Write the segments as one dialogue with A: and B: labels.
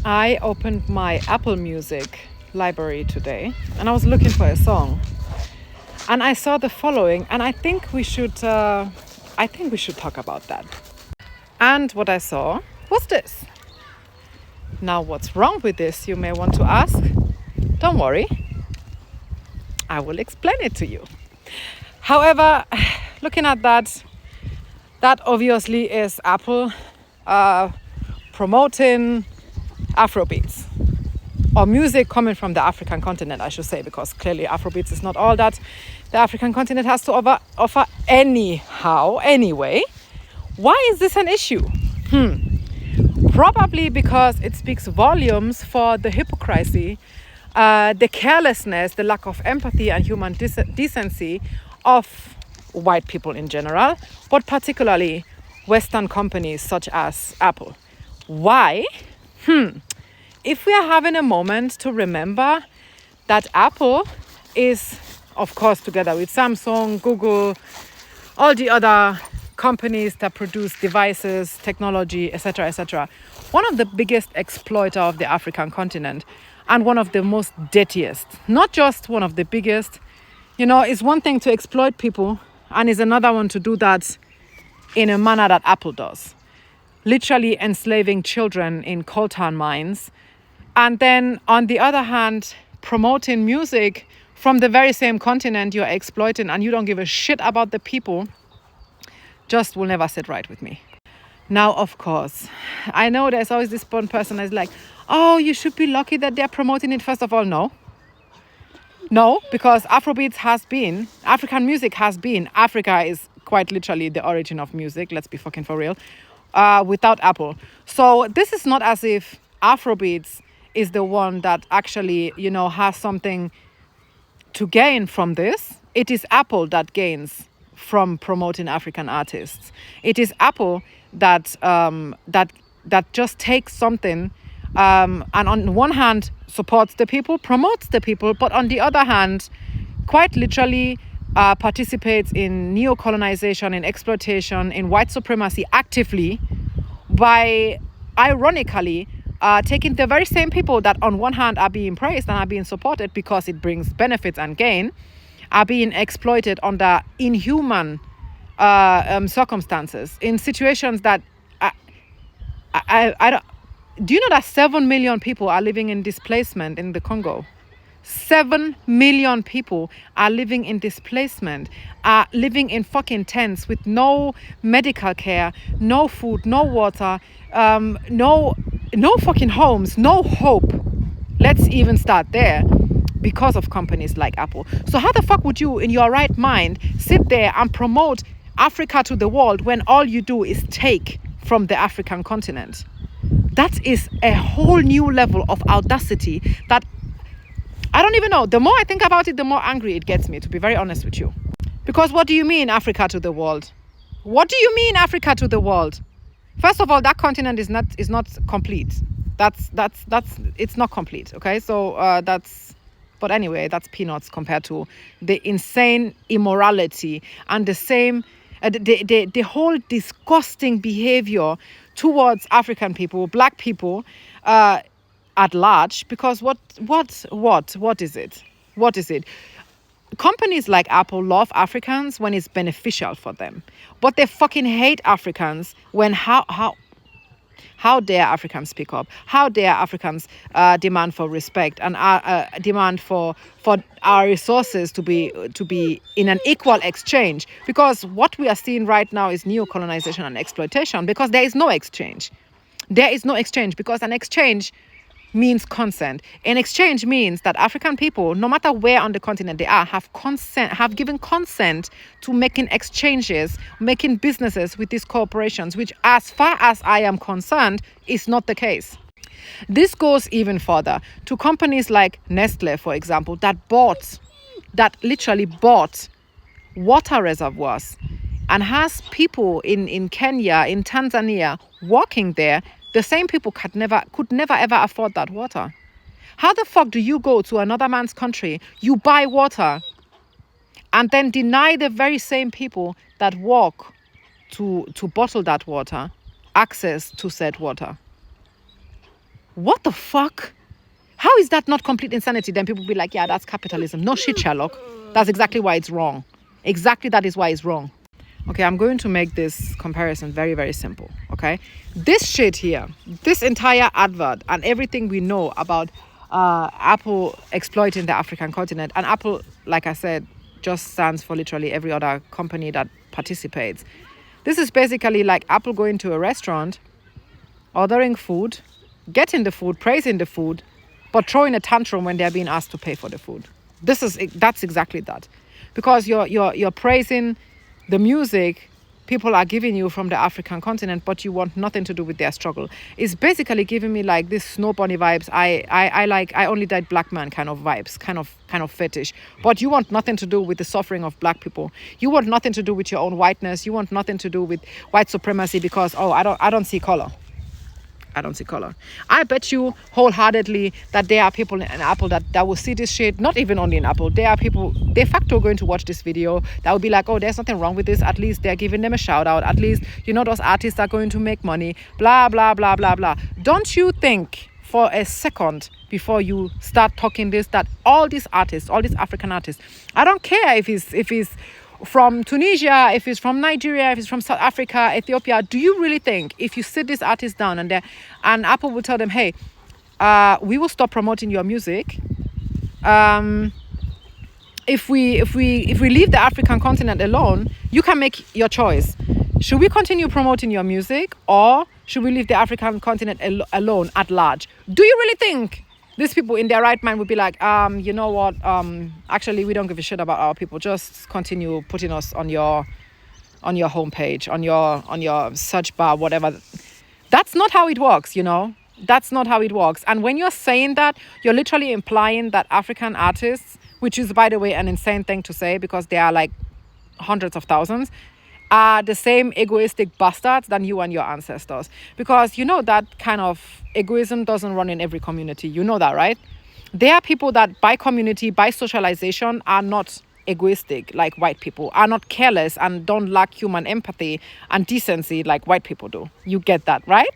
A: I opened my Apple Music library today and I was looking for a song. And I saw the following, and I think we should talk about that. And what I saw was this. Now, what's wrong with this, you may want to ask? Don't worry, I will explain it to you. However, looking at that obviously is Apple promoting Afrobeats, or music coming from the African continent, I should say, because clearly Afrobeats is not all that the African continent has to offer anyhow. Anyway, why is this an issue? Probably because it speaks volumes for the hypocrisy, the carelessness, the lack of empathy and human decency of white people in general, but particularly Western companies such as Apple. Why? If we are having a moment to remember that Apple is, of course, together with Samsung, Google, all the other companies that produce devices, technology, etc., one of the biggest exploiter of the African continent and one of the most dirtiest. Not just one of the biggest. It's one thing to exploit people and it's another one to do that in a manner that Apple does. Literally enslaving children in coltan mines. And then, on the other hand, promoting music from the very same continent you're exploiting, and you don't give a shit about the people, just will never sit right with me. Now, of course, I know there's always this one person that's like, oh, you should be lucky that they're promoting it. First of all, no, because Afrobeats has been, African music has been, Africa is quite literally the origin of music, let's be fucking for real, without Apple. So this is not as if Afrobeats is the one that actually, has something to gain from this. It is Apple that gains from promoting African artists. It is Apple that just takes something and on one hand supports the people, promotes the people, but on the other hand, quite literally participates in neo-colonization, in exploitation, in white supremacy actively by, ironically, taking the very same people that on one hand are being praised and are being supported because it brings benefits and gain, are being exploited under inhuman circumstances in situations that I don't. Do you know that 7 million people are living in displacement in the Congo? 7 million people are living in displacement, are living in fucking tents with no medical care, no food, no water, no fucking homes, no hope. Let's even start there because of companies like Apple. So how the fuck would you, in your right mind, sit there and promote Africa to the world when all you do is take from the African continent? That is a whole new level of audacity that I don't even know. The more I think about it, the more angry it gets me, to be very honest with you. Because what do you mean Africa to the world? What do you mean Africa to the world? First of all, that continent is not complete. That's it's not complete. Okay, so but anyway, that's peanuts compared to the insane immorality and the same the whole disgusting behavior towards African people, black people, at large. Because what is it? What is it? Companies like Apple love Africans when it's beneficial for them, but they fucking hate Africans when how dare Africans speak up? How dare Africans demand for respect and demand for our resources to be in an equal exchange? Because what we are seeing right now is neo-colonization and exploitation, because there is no exchange. There is no exchange because an exchange means consent. An exchange means that African people, no matter where on the continent they are, have given consent to making exchanges, making businesses with these corporations, which, as far as I am concerned, is not the case. This goes even further to companies like Nestle, for example, that literally bought water reservoirs and has people in Kenya, in Tanzania, working there. The same people could never ever afford that water. How the fuck do you go to another man's country, you buy water, and then deny the very same people that work to bottle that water access to said water? What the fuck? How is that not complete insanity? Then people be like, yeah, that's capitalism. No shit, Sherlock. That's exactly why it's wrong. Exactly that is why it's wrong. Okay, I'm going to make this comparison very, very simple. Okay, this shit here, this entire advert and everything we know about Apple exploiting the African continent, and Apple, like I said, just stands for literally every other company that participates. This is basically like Apple going to a restaurant, ordering food, getting the food, praising the food, but throwing a tantrum when they're being asked to pay for the food. That's exactly that, because you're praising the music people are giving you from the African continent, but you want nothing to do with their struggle. It's basically giving me like this Snow Bunny vibes. I only date black man kind of vibes, kind of fetish. But you want nothing to do with the suffering of black people. You want nothing to do with your own whiteness. You want nothing to do with white supremacy because I don't see color. I don't see color. I bet you wholeheartedly that there are people in Apple that will see this shit, not even only in Apple. There are people de facto going to watch this video that will be like, oh, there's nothing wrong with this. At least they're giving them a shout out. At least, those artists are going to make money. Blah, blah, blah, blah, blah. Don't you think for a second before you start talking this, that all these artists, all these African artists, I don't care if he's from Tunisia, if it's from Nigeria, if it's from South Africa, Ethiopia, do you really think if you sit this artist down and Apple will tell them, hey, we will stop promoting your music if we leave the African continent alone, you can make your choice. Should we continue promoting your music, or should we leave the African continent alone at large? Do you really think these people in their right mind would be like, you know what, actually we don't give a shit about our people, just continue putting us on your homepage, on your search bar, whatever. That's not how it works, That's not how it works. And when you're saying that, you're literally implying that African artists, which is, by the way, an insane thing to say because they are like hundreds of thousands, are the same egoistic bastards than you and your ancestors. Because that kind of egoism doesn't run in every community. You know that, right? There are people that by community, by socialization, are not egoistic like white people, are not careless and don't lack human empathy and decency like white people do. You get that, right?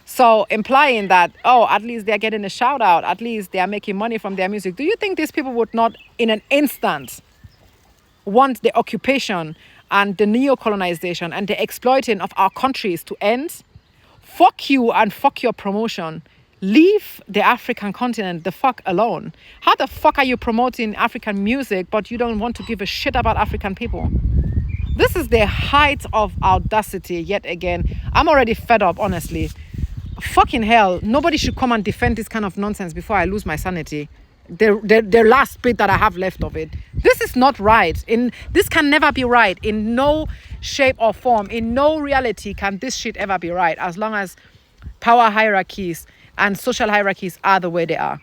A: So implying that, oh, at least they're getting a shout out, at least they are making money from their music. Do you think these people would not in an instant want the occupation and the neo-colonization and the exploiting of our countries to end? Fuck you and fuck your promotion. Leave the African continent the fuck alone. How the fuck are you promoting African music but you don't want to give a shit about African people? This is the height of audacity yet again. I'm already fed up, honestly. Fucking hell, nobody should come and defend this kind of nonsense before I lose my sanity. The last bit that I have left of it. This is not right. This can never be right. In no shape or form, in no reality can this shit ever be right, as long as power hierarchies and social hierarchies are the way they are.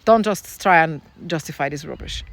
A: Don't just try and justify this rubbish.